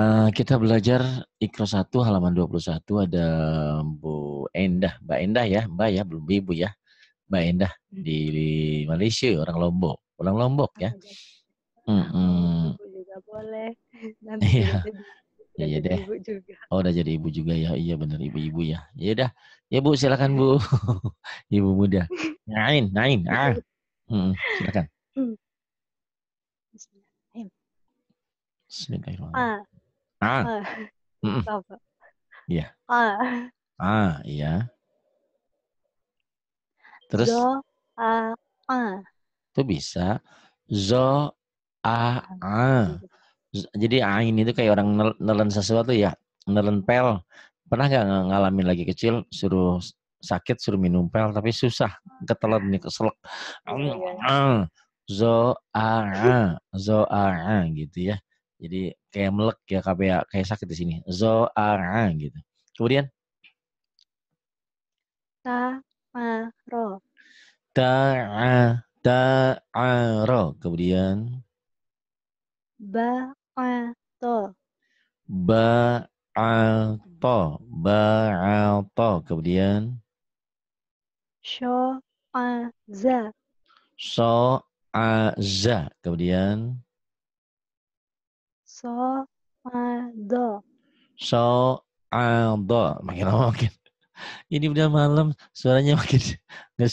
Kita belajar Iqra 1 halaman 21 ada Bu Endah, Mbak Endah ya, Mbak ya, belum Ibu ya. Mbak Endah di Malaysia, orang Lombok. Orang Lombok ya. Oh, ibu juga boleh. Nanti juga Iya, jadi udah iya jadi deh. ibu juga. Oh, udah jadi ibu juga ya. Iya benar ibu-ibu ya. Ya udah. Ya Bu, silakan Bu. Ibu muda. Nain, nain. Silakan. Bismillahirrahmanirrahim. Bismillahirrahmanirrahim. A, Ah, A, mm-mm. apa? Iya. A, Iya. Terus zo, A. itu bisa zo a. Alhamdulillah. Jadi ain itu kayak orang nelen sesuatu ya, nelen pel. Pernah nggak ngalamin lagi kecil suruh sakit suruh minum pel tapi susah ketelan nih keselak. Iya, iya. Zo zo a gitu ya. Jadi kayak melek ya kayak sakit di sini. Zo a gitu. Kemudian Ta, ma, ro. ta'aro. Kemudian Ba, to. ba'alto. Kemudian Sho, za. so'aza. Kemudian So, do. so'aldo. Makin lama makin. Ini udah malam, suaranya makin di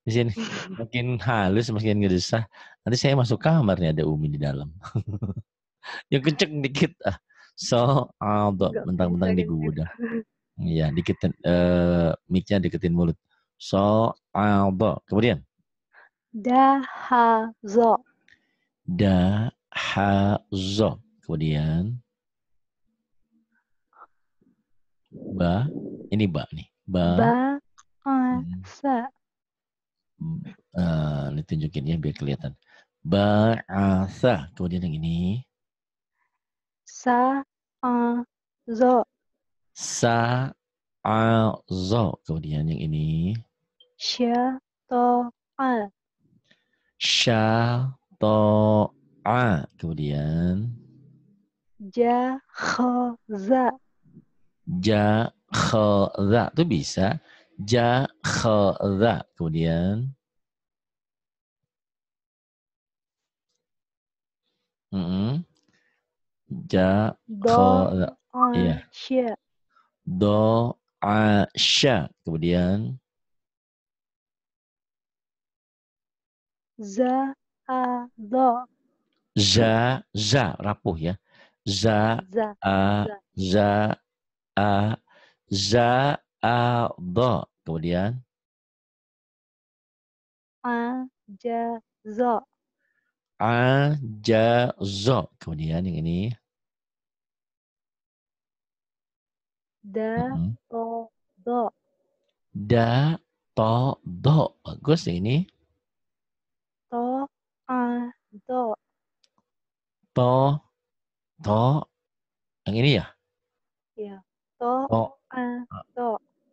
sini makin halus, makin ngedesah. Nanti saya masuk kamar nih ada Umi di dalam. Yang kenceng dikit. So'aldo. Enggak bisa Mentang-mentang kenceng. digoda. Iya, dikitin mic-nya deketin mulut. So'aldo. Kemudian Da, zo. dahazo. Kemudian ini nih. Ba, Hmm, sa. ditunjukin ya biar kelihatan. Ba'asa. Kemudian yang ini. Sa, zo. Sa'azo. Kemudian yang ini. Sha, to, Syato'a. Kemudian. Ja, za. Jakhadha. Itu bisa. Jakhadha. Kemudian. Mm-mm. Do, Jakhadha. Iya. sha. Do'asya. Kemudian. Za, do. Rapuh ya. Za, Za, a, za. za, a, do. Kemudian. Ja, zo. Ajazo. Kemudian yang ini. Da, Mm-mm. to, do. Da, to, do. Bagus ini. To, do. To, to. Yang ini ya. Ya. To, To, do.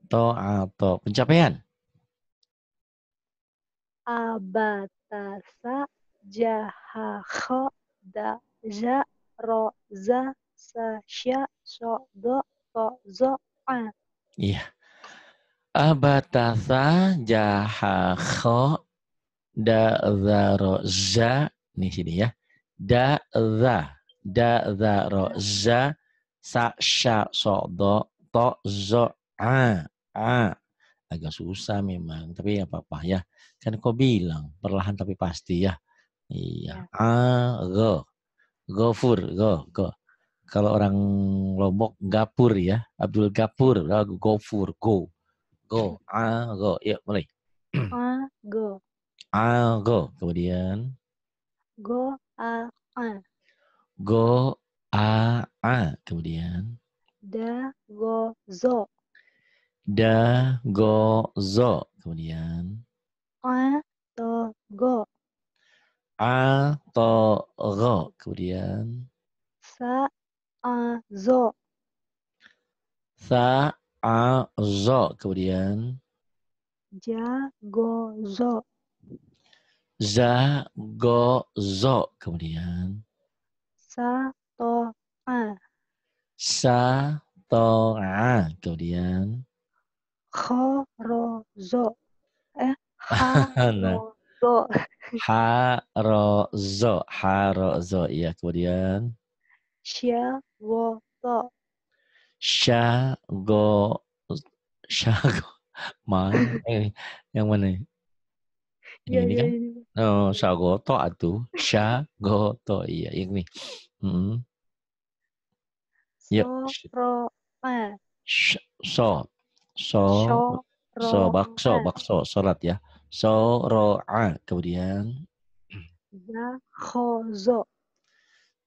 to atau pencapaian. Abatasa, jaha, kho, da, ja, ro, za, sa, sya, so, do, to, zo, Iya. Abatasa jahakho da'zaro za. Nih sini ya. Da'zaro za sa sya so do to zo a. Agak susah memang, tapi ya apa-apa ya. Kan kau bilang perlahan tapi pasti ya. Iya. ya. Go. Gofur, go. Kalau orang Lombok Gapur ya, Abdul Gapur, Gofur, go, go, yuk mulai. Go, Go, kemudian go, go, kemudian da, go, zo, go, kemudian to, go, go, kemudian sa, zo, zo, kemudian ja, go, zo, zo, kemudian sa, to, Sato'a. Kemudian. Khorozo. Nah. Harozo. Harozo. Iya, kemudian. Syawoto. Syago. Syago. Mana? Yang mana? Yang Iya, ini iya, kan? iya. Oh, Syagoto atuh. Syagoto. Iya, yang ini. Mm-mm. Yuk. Soroma. So. So. Soroma. Bakso. Sholat ya. Soro'a. Kemudian. Zakhozo.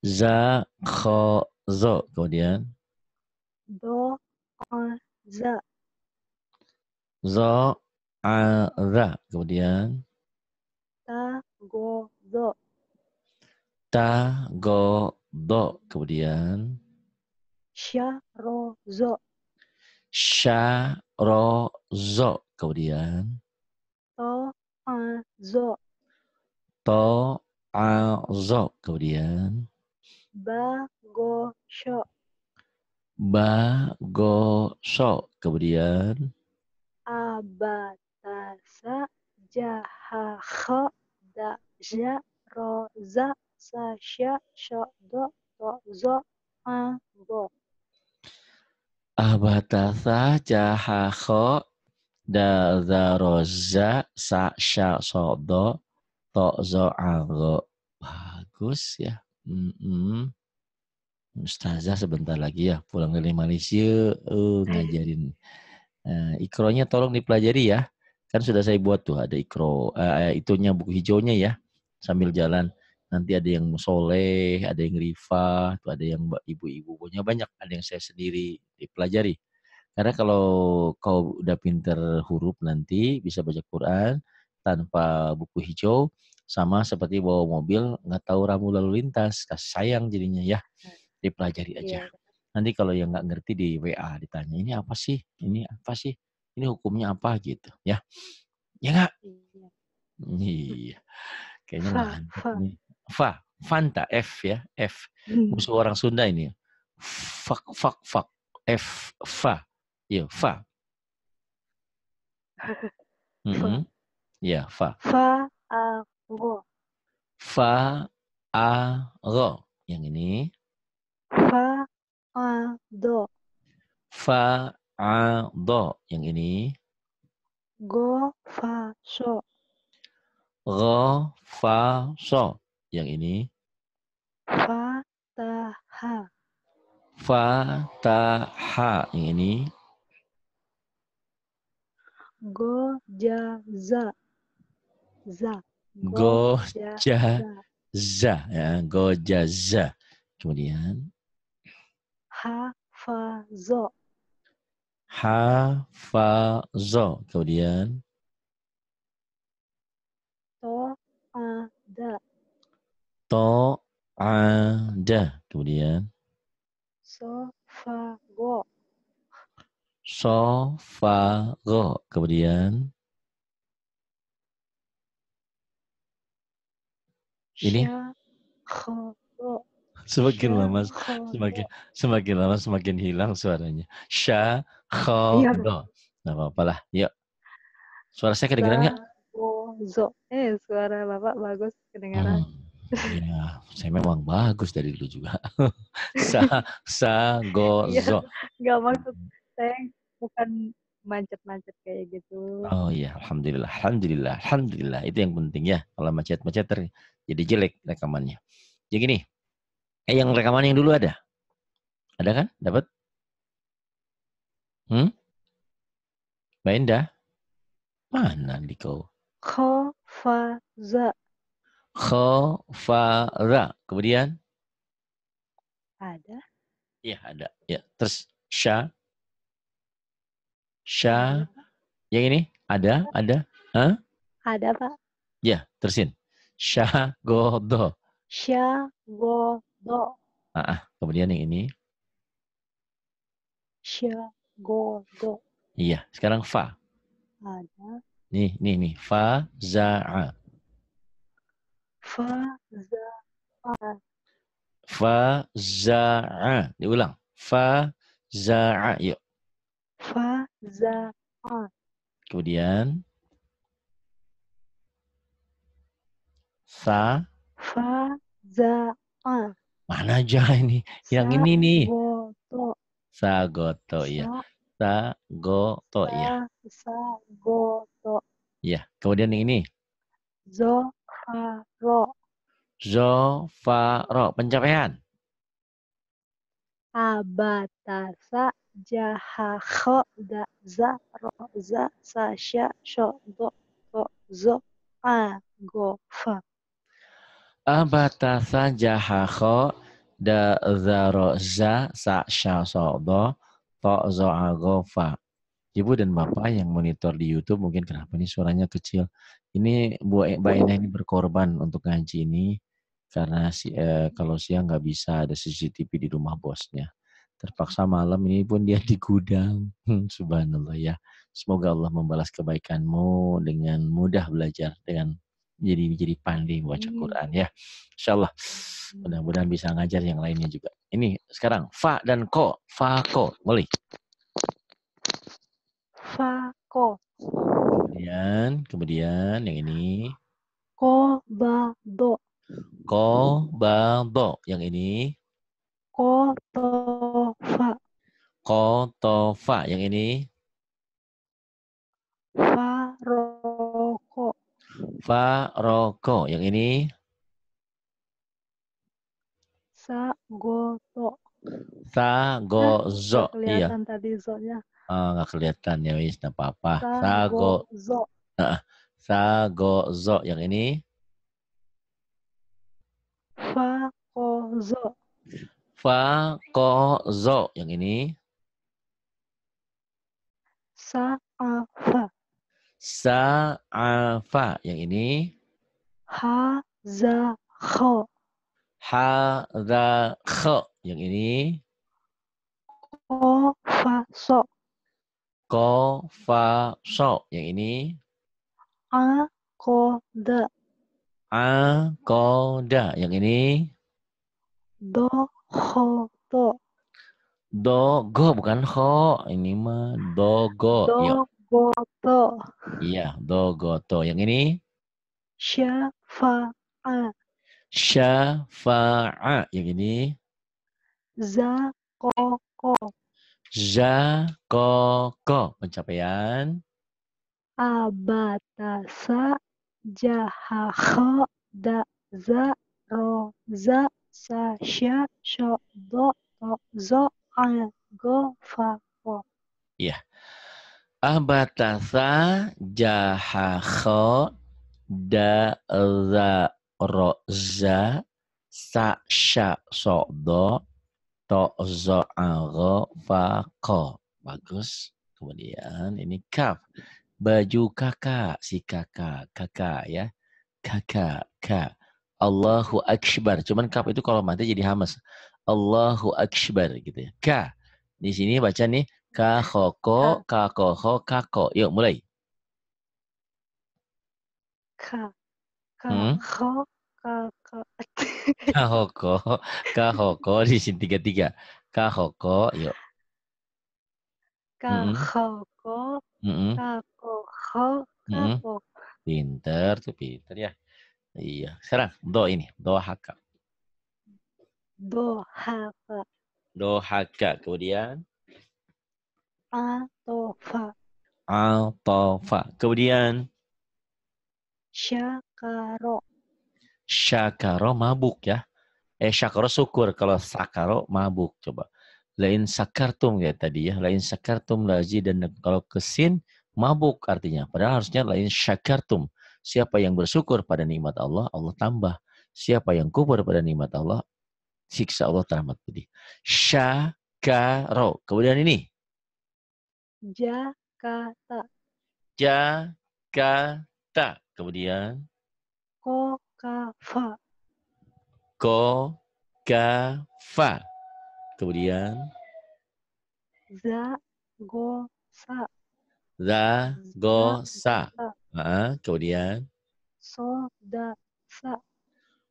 Zakhozo. Kemudian. Do'aza. Zo'adha. Kemudian. Tagozo. Tagodo. Kemudian. Syarozo. Syarozo. Kemudian. To'azo. To'azo. Kemudian. Bagosho. Bagoso. Kemudian. Abatasa. Jahakho. Daja. Roza. Sasya. Shodo. Tozo. Ago. Abatasa jahakho dazaroza sa'sya sodo to'zo ago. Bagus ya. Ustazah sebentar lagi ya pulang dari Malaysia ngajarin. Ikronya tolong dipelajari ya. Kan sudah saya buat tuh ada ikro itunya buku hijaunya ya sambil jalan. Nanti ada yang Soleh, ada yang Rifa, tuh ada yang ibu-ibu, pokoknya banyak. Ada yang saya sendiri dipelajari. Karena kalau kau udah pinter huruf nanti bisa baca Quran tanpa buku hijau sama seperti bawa mobil nggak tahu rambu lalu lintas, sayang jadinya ya. Dipelajari aja. Iya. Nanti kalau yang nggak ngerti di WA ditanya ini apa sih, ini apa sih, ini hukumnya apa gitu ya. Ya nggak? Iya. Iya. Kayaknya Fa. ngantuk Fa. nih. Fanta F ya, F. Musuh orang Sunda ini. Fak. F, fa. Iya, fa. Fa. Ya, fa. Fa. Ago. Fa, a, ro. Yang ini. Fa. Ado. Fa, a, do. Yang ini. Go. Fa. So. Ro, fa, so. Yang ini. Fa. Taha. Fa, ta, ha. Yang ini. Go. Jaza. Za. Go. Go, ja, Jaza. za. Ya, go, ja, za. Kemudian. Ha. Fa. Zo. Ha, fa, zo. Kemudian. To. Ada. To, a, da. Kemudian. So. Fa. Go. So, fa, go. Kemudian. Ini Sya. Khodo. semakin Sya. lama Khodo. semakin lama semakin hilang suaranya. Sya, kho, Iya. do. Nah, apa-apa lah. Yuk. Suara saya kedengeran nggak? Zagozo. Suara Bapak bagus kedengaran. Hmm. Ya, saya memang bagus dari dulu juga. Go, Iya, zo. nggak maksud saya bukan macet-macet kayak gitu. Oh iya, alhamdulillah. Itu yang penting ya. Kalau macet-macet jadi jelek rekamannya. Jadi gini, yang rekaman yang dulu ada? Ada kan? Dapat? Mbak Indah? Mana di kau? Khofaza. Khofara. Kemudian? Ada? Iya, ada. Ya, terus sya. Ada, Pak. Yang ini? Ada? Hah? Ada, Pak. Ya, terusin. Syagodo. Syagodo. Kemudian yang ini? Syagodo. Iya, sekarang fa. Ada. Nih. Fa, za'a. Faza. Fa, za'a. Diulang. Faza'a. Yuk. Faza'a. Kemudian sa. Faza'a. Mana aja ini? Yang ini nih. Sagoto. Sagoto, ya. Sa, Sagoto, ya. sagoto. Ya. Kemudian yang ini. Zofaro. Zofaro. Pencapaian. Abatasa jahakho da za ro za sa sha sho do to zo a go fa. Abatasa jahakho da zaro za sa sha so do to zo agofa. Ibu dan Bapak yang monitor di YouTube mungkin kenapa nih suaranya kecil. Ini Mbak Endah ini berkorban untuk ngaji ini karena kalau siang nggak bisa ada CCTV di rumah bosnya. Terpaksa malam ini pun dia di gudang. Subhanallah ya. Semoga Allah membalas kebaikanmu dengan mudah belajar dengan jadi pandai baca Quran ya. Insyaallah. Mudah-mudahan bisa ngajar yang lainnya juga. Ini sekarang fa dan ko, fa ko, boleh. Fa ko. Kemudian yang ini. Ko ba do. Ko ba do. Yang ini. Ko to fa. Ko to fa. Yang ini. Fa ro ko. Fa ro ko. Yang ini. Sa go to. Sa go zo. Gak Iya. kelihatan tadi zo-nya. Nggak kelihatan ya wis, nggak apa-apa. Sa Sa go go. zo. Sa go zo. Yang ini. Fa ko zo. Fa ko zo. Yang ini. Sa a fa. Sa a fa. Yang ini. Ha za kho. Ha za kho. Yang ini. Ko fa so. Ko fa so. Yang ini. A ko da. A ko da. Yang ini. Do kho to. Do go bukan ho. Ini mah do go. Do Yuk. go to. Iya, do go to. Yang ini. Sha fa a. Syafa'a. Yang ini. Za ko ko. Za ko ko. Pencapaian. Abatasa jaha kho da za ro za sa sha sho do to zo a go fa ko. Iya. Abatasa jahakho da za ro za sa sya so do to zo aro fa ko. Bagus. Kemudian ini kaf. Baju kakak, si kakak ya. Kakak, ka. Allahu Akbar. Cuman kaf itu kalau mati jadi hamas. Allahu Akbar gitu ya. Ka. Di sini baca nih ka khoko, ka koho, kako. Yuk mulai. Ka ka Hmm? kho ka ka. Ka hoko, ka hoko di sini tiga. Ka hoko, yuk. Ka Mm-mm. kho ko Mm-mm. ka ko kho ka Mm-mm. ko. Pinter tuh pinter ya. Iya. Sekarang do ini, do haka. Do ha fa. Do haka. Kemudian A to fa. altofa. Kemudian Sha ka ro. syakaro mabuk ya. Syakaro syukur. Kalau sakaro mabuk. Coba. Lain sakartum ya tadi ya. Lain sakartum lazi dan kalau kesin mabuk artinya. Padahal harusnya lain syakartum. Siapa yang bersyukur pada nikmat Allah, Allah tambah. Siapa yang kufur pada nikmat Allah, siksa Allah teramat pedih. Syakaro. Kemudian ini. Jakarta. Jakarta. Kemudian Ko ka fa. ko fa. Kemudian Za go sa. za Za go sa. sa. Kemudian So da sa.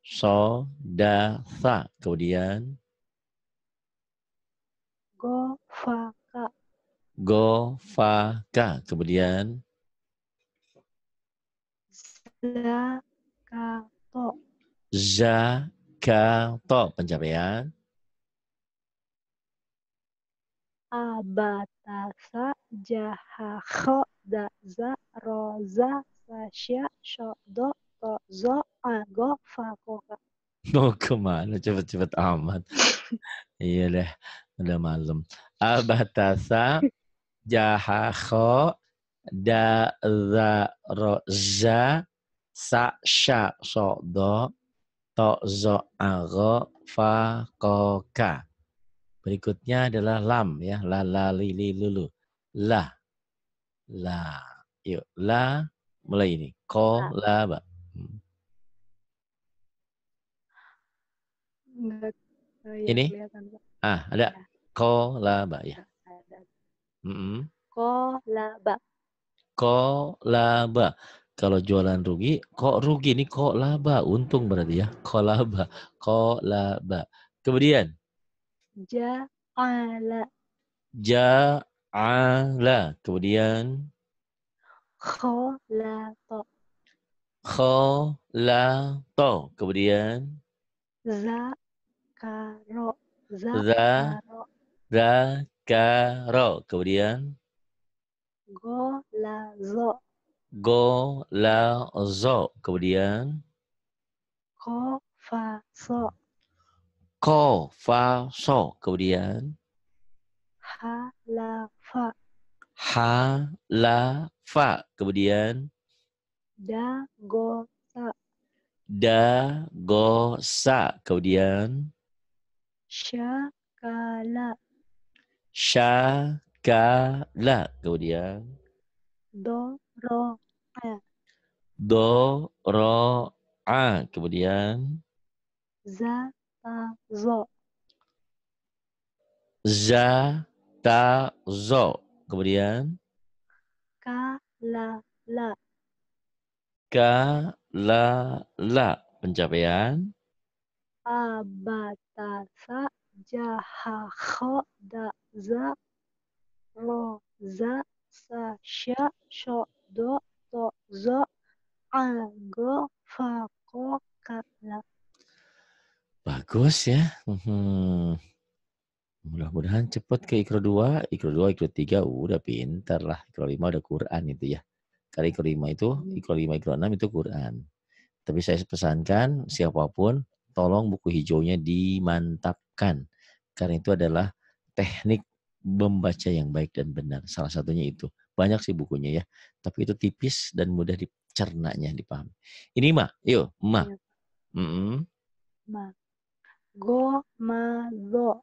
so da sa. Kemudian Gofaka. Gofaka. Kemudian Zakato. zakato. Pencapaian. Abatasa jahakho daza roza sasya shodo tozo ago fakoka. Mau kemana? Cepet-cepet amat. Iya deh, udah malam. Abatasa jahakho da za ro za sa sya so do to zo ago fa ko ka. Berikutnya adalah lam ya, la la li li lulu. La la. Yuk, la mulai ini. Ko la ba. Enggak, ya Ini kelihatan Pak. ada Ya, ko la ba ya. ada. Mm-mm. Kolaba. Ko laba. Kalau jualan rugi, kok rugi nih kok laba. Untung berarti ya. Ko laba. Ko laba. Kemudian Ja'ala. ja'ala. Kemudian Kholato. kholato. Kemudian Zakaro. za Zakaro. zakaro. Kemudian Golazo. golazo. Kemudian Kofaso. kofaso. Kemudian Halafa. halafa. Kemudian Dagosa. dagosa. Kemudian Syakala. syakala. Kemudian Doro'a. doro'a. Kemudian Zatazo. zatazo. Kemudian Kalala. kalala. Pencapaian Abatasa jahakho daza roza sasya shodo tozo ago fako kala. bagus ya. Mudah-mudahan cepat ke Ikro 2, Ikro 2, Ikro 3 udah pintar lah. Ikro 5 udah Quran itu ya. Karena Ikro 5 itu, Ikro 5, Ikro 6 itu Quran. Tapi saya pesankan siapapun tolong buku hijaunya dimantapkan. Karena itu adalah teknik membaca yang baik dan benar. Salah satunya itu. Banyak sih bukunya ya. Tapi itu tipis dan mudah dicernanya, dipahami. Ini Ma, yuk Ma. Ya, ma. Go ma zo.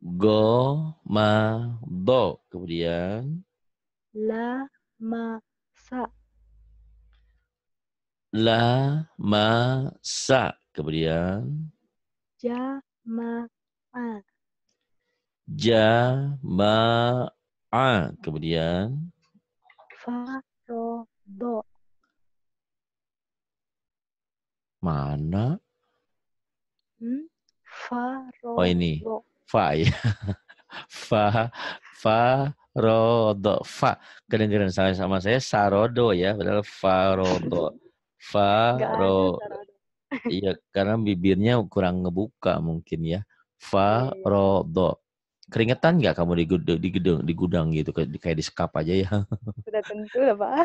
Go, ma, do. Kemudian La ma sa. la, ma, sa. Kemudian Ja ma a. ja, ma, a. Kemudian Fa ro do. mana? Fa Oh ro ini. do. Fa ya. Fa, fa, rodo. Fa. Kedengeran sama saya sarodo ya. Padahal farodo. Fa, Nggak ada ro. sarado. Iya, karena bibirnya kurang ngebuka mungkin ya. Iya, Fa, iya. rodo. Keringetan nggak kamu di gudang gitu kayak di sekap aja ya? Sudah tentu lah Pak.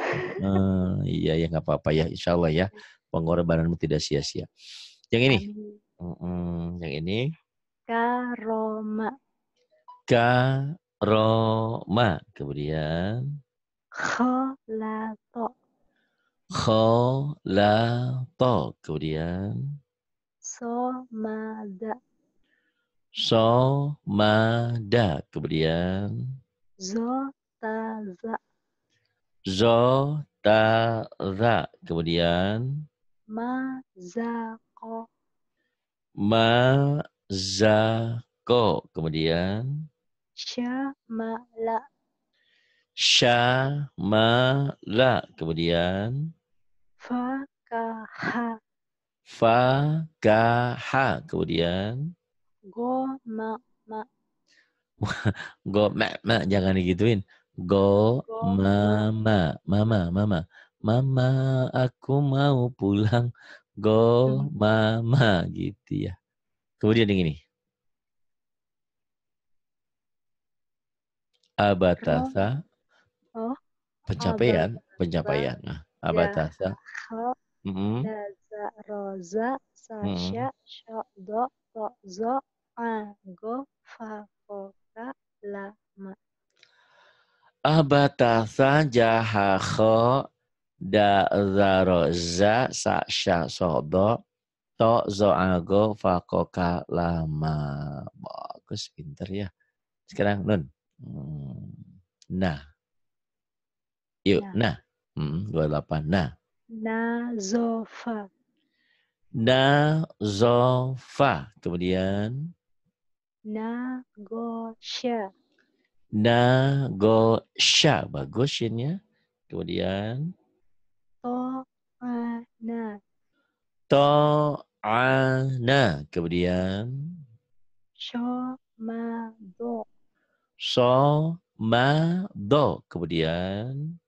Iya ya nggak apa-apa ya. Insya Allah ya pengorbananmu tidak sia-sia. Yang ini, Amin. yang ini Karoma. karoma. Kemudian Kholato. kholato. Kemudian Somada. somada. Kemudian Zotaza. zotara. Kemudian Mazako. mazako. Kemudian Syamala. syamala. Kemudian Fakaha. fakaha. Kemudian Gomama. Go, jangan digituin. Go, mama, mama, aku mau pulang. Go, mama, gitu ya. Kemudian yang ini. Abatasa, Oh, pencapaian. abata, Nah, abatasa. jaha, Mm-mm, daza, roza, mm-mm. sasya, syokdo, tokzo, ago, fakoka, lama. Abatasa, jahakho, da, zaro, za, sa, sya, sodo, to, zo, ago, fakoka, lama. Bagus, pinter ya. Sekarang Nun. Nah, yuk. Nah, Nah. 28. Nah. nazofa, Nazofa. Kemudian. nagosya, Nagosya. Bagus ya. Kemudian. to'ana, To'ana. Kemudian. syomado, Somado. Kemudian.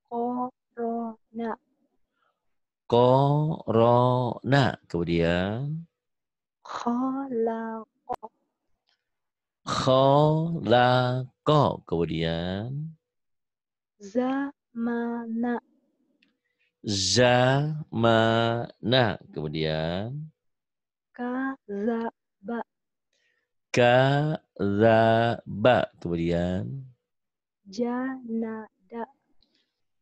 korona, Korona. Kemudian. kholako, Kholako. Kemudian. zamana, Zamana. Kemudian. kazaba, Kadzaba. Kemudian. janada,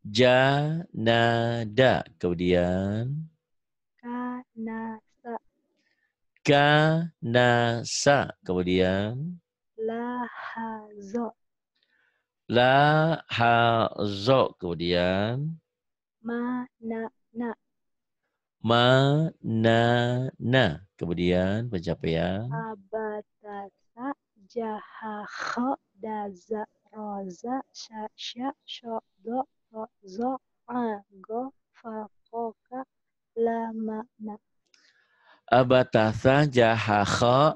Janada. Kemudian. kanasa, Kanasa. Kemudian. lahazo, Lahazo. Kemudian. manana, Manana. Kemudian pencapaian. abatasa, jahakho, daza, roza, syasya, syokdo, tokzo, ago, fakoka, lamana. Abatasa jahakho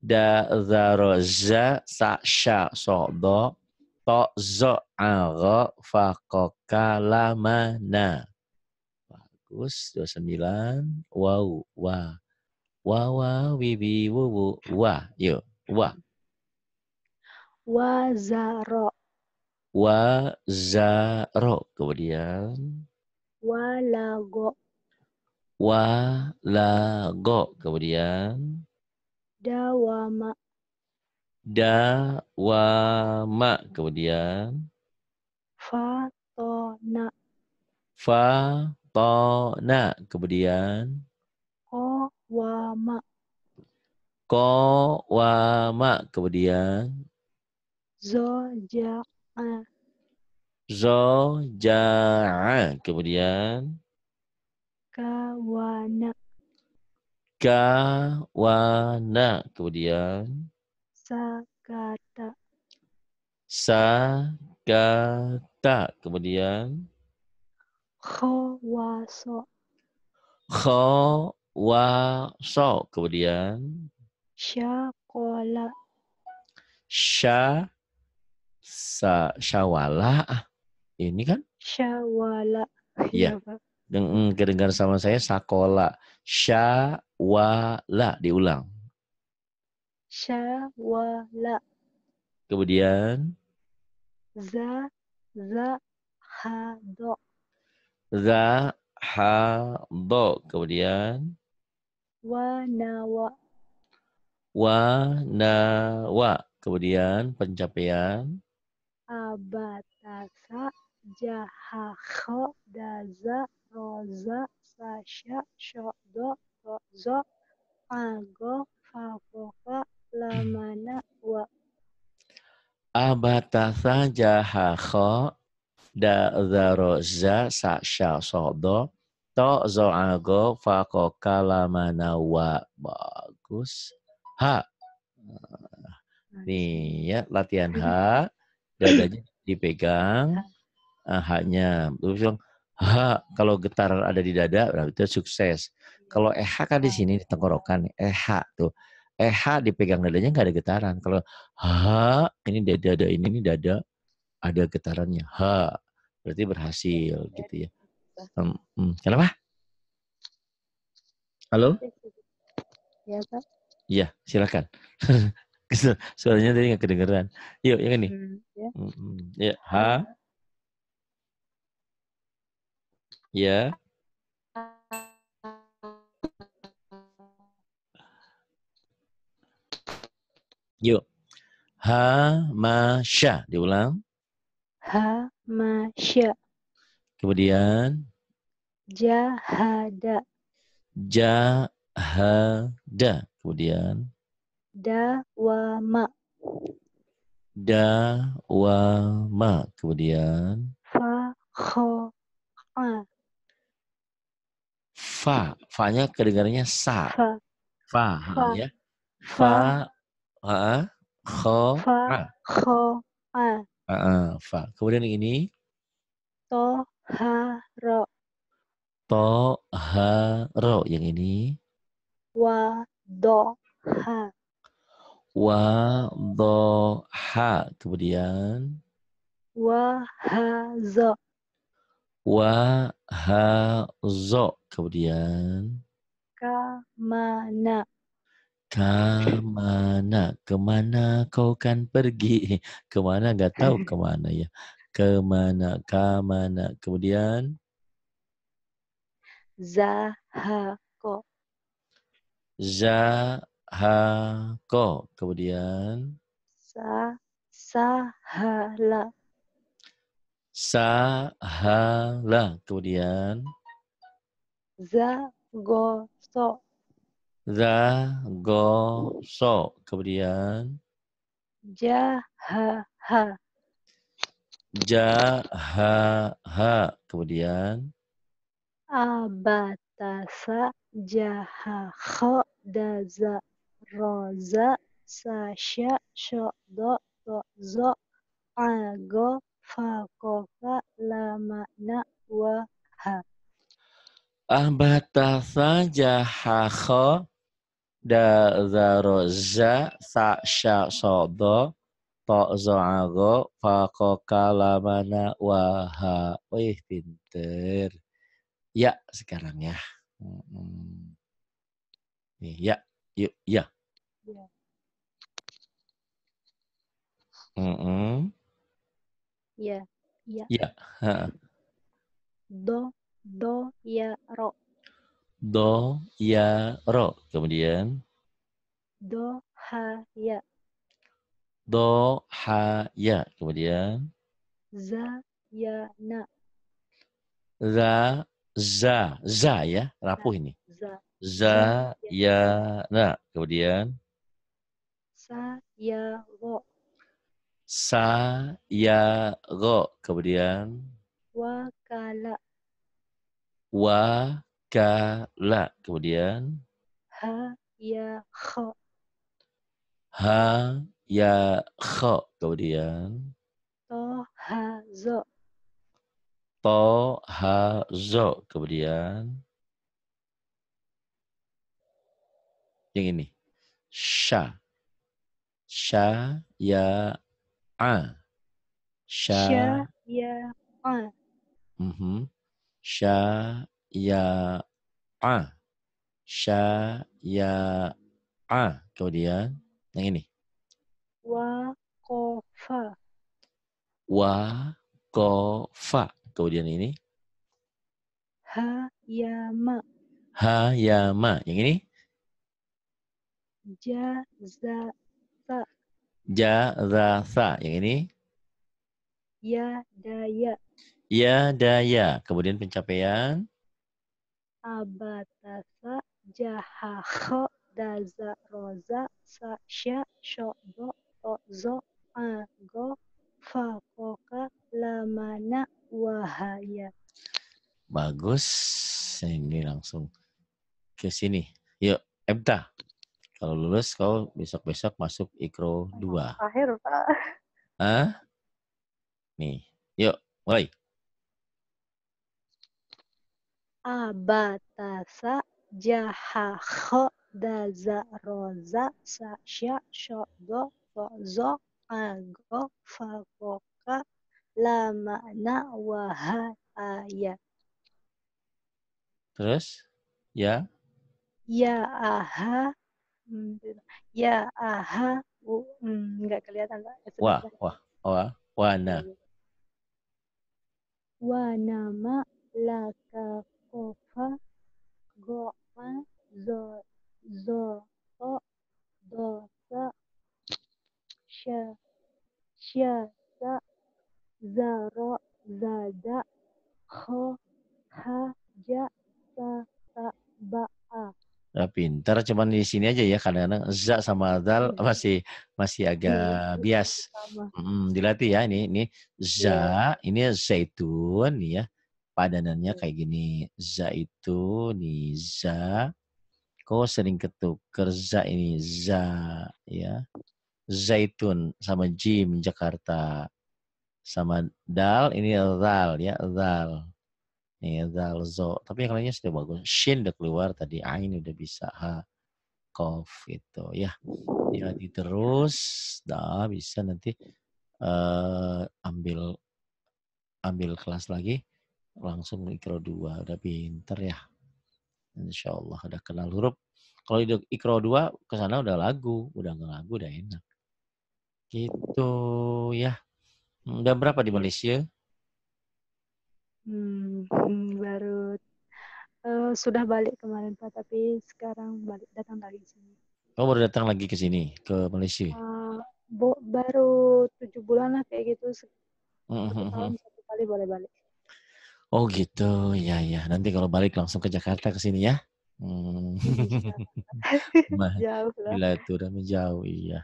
da zaroza sa sya sodo to zo aro fakoka lamana. Bagus. 29. Wow. Wah. Wah wah wibi wuwu. Wah. Yuk. Wah. Wazaro, Wazaro. Kemudian. walago, Walago. Kemudian. dawama, Dawama. Kemudian. fatona, Fatona. Kemudian. kowama, Kowama. Kemudian. zoja'a, Zoja'a. Kemudian. kawana, Kawana. Kemudian. sakata, Sakata. Kemudian. khowaso, Khawaso. Kemudian. syakola, Sya. Syawala. Ini kan? syawala, Iya. ya Pak. Kedengar sama saya sakola. Syawala. Diulang. Syawala, Kemudian. hado, Zahado. Kemudian. wanawa, Wanawa. Kemudian pencapaian. abatasa, jahakho, daza, roza, sasya, syokdo, tokzo, ago, fakoka, lamana, wa. Abatasa jahakho da zaroza sa sya sodo to zoago fakoka lamanawa. Bagus. Ha. Nih ya, latihan H. Dadanya dipegang. H-nya. Terus bilang, H. Kalau getar ada di dada, berarti itu sukses. Kalau EH kan di sini di tenggorokan. EH tuh. H dipegang dadanya nggak ada getaran. Kalau H, ini dada, ini dada, ada getarannya. H, berarti berhasil gitu ya. Kenapa? Halo? Ya, Pak. Iya, silakan. Suaranya tadi nggak kedengeran. Yuk, yang ini. Ya. Ya, H. Ya. Yuk. Hamasya. Diulang. Hamasya. Kemudian. Jahada. Jahada. Kemudian. Dawama. Dawama. Kemudian. Fakho'a. Fa. Fa-nya kedengarannya sa. Fa. Fa. Fa. Ya. Fa. Fa. Kho. Fakho'a. Fa. Kemudian yang ini. Toharo. Toharo. Yang ini. Wadoha. Wadoha. Kemudian. Wahazo. Wahazo. Kemudian. Kamana. Kamana. Kemana kau kan pergi? Kemana nggak tahu kemana ya. Kemana. Kamana. Kemudian. Zahako. Zahako. Kemudian. Sahala. Sahala. Kemudian. Zagoso. Zagoso. Kemudian. Jahaha. Jahaha. Kemudian. Abatasa. Jahakho. Daza. Roza. Sasha. Shodo. Tozo. Ago. Fakoka. Lamana. Waha. Ahbatasa jahakho. Dazaroza. Sasha sodo. Tozo ago. Fakoka lamana waha. Wih, pinter. Ya, sekarang ya. Nih, ya. Yuk, ya. Ya. Ya. Ya. Ya. Do. Do. Ya. Ro. Do, ya, ro. Kemudian. Do. Ha. Ya. Do, ha, ya. Kemudian. Za. Ya. Na. Za ya. Rapuh ini. Za. Za. Za, Ya. ya, na. Kemudian. Sa. Ya. Ro. Sa, ya, ro. Kemudian. Wakala. Wa, ka, la. Kemudian. Ha. Ya. Kho. Ha, ya, kho. Kemudian. To. Ha. Zo. To, ha, zo. Kemudian. Yang ini. Sya. Sya, ya, a. Sha. Sya. Ya. A. Sya, ya, a. Sya, ya, a. Kemudian. Yang ini. Wa. Kofa. Wa, ko, fa. Kemudian ini. Ha. Ya. Ma. Ha, ya, ma. Yang ini. Ja. Za. Sa. Ja, za, sa. Yang ini. Ya. Daya. Ya, daya. Kemudian pencapaian. Abatasa. Jahakho. Daza. Roza. Sa. Sya. Shodo. Tozo. Ago. Fakoka. Lamana. Wahaya. Bagus. Ini langsung ke sini. Yuk, Ebta. Kalau lulus, kau besok-besok masuk Ikro 2. Akhir, Pak. Hah? Nih, yuk, mulai. Abatasa. Jahakho. da za ro za sa sya sya do to zo a go fa ko ka la ma na wa ha ya. Terus? Ya. Ya aha ya aha nggak kelihatan Pak. Wah, Sebentar. wah, wah, wana. Ya, ya. Wa nama la ka kofa go ma zo zo to do sa sha sha sa za ro za da kho ha ja sa ta ba a. Nah, pintar, cuman di sini aja ya kadang-kadang za sama zal Iya, masih agak iya, bias. sama. Dilatih ya ini Iya, za, ini zaitun nih ya. Padanannya iya, kayak gini. Zaitun nih za. Kok sering ketuker za ini za ya. Zaitun sama jim Jakarta. Sama dal ini zal ya, zal. Nih zal zo. Tapi yang lainnya sudah bagus. Shin udah keluar tadi, ain udah bisa, ha. Kof gitu ya. Dilatih terus, dah bisa nanti ambil kelas lagi langsung ikro 2 udah pinter ya. Insya Allah udah kenal huruf. Kalau di ikro 2 ke sana udah nggak lagu udah enak. Gitu ya. Udah berapa di iya. Malaysia? Baru sudah balik kemarin Pak, tapi sekarang balik datang lagi sini. Oh baru datang lagi ke sini, ke Malaysia. Baru 7 bulan lah kayak gitu. Satu tahun Mhm. satu kali boleh balik. Oh gitu, ya ya. Nanti kalau balik langsung ke Jakarta ke sini ya. Hmm. Bisa. Jauh lah. Gila itu udah menjauh, iya.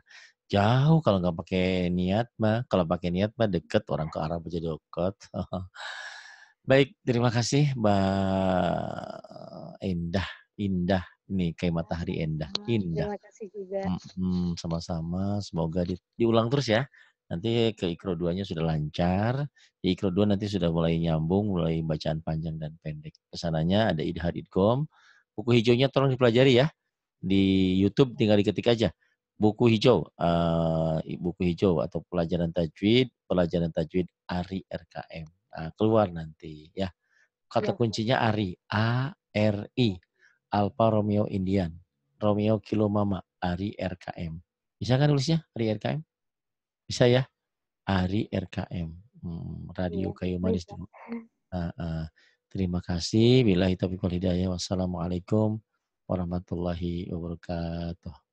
Jauh kalau nggak pakai niat mah. Kalau pakai niat mah deket, orang ke Arab aja deket. Baik, terima kasih Mbak Indah. Indah, ini kayak matahari Endah. Indah. Terima kasih juga. Sama-sama. Semoga diulang terus ya. Nanti ke Ikro 2-nya sudah lancar. Di Ikro 2 nanti sudah mulai nyambung, mulai bacaan panjang dan pendek. Kesananya ada Idhar Idgom. Buku hijaunya tolong dipelajari ya. Di YouTube tinggal diketik aja. Buku hijau. Buku hijau atau pelajaran tajwid ARI RKM. Nah, keluar nanti ya. Kata Siap. kuncinya ARI. A-R-I. Alfa Romeo Indian. Romeo Kilo Mama. ARI RKM. Bisa kan nulisnya? ARI RKM? Bisa ya? ARI RKM. Radio Iya, Kayu Manis bisa. dulu. Terima kasih. Billahi taufiq wal hidayah. Wassalamualaikum warahmatullahi wabarakatuh.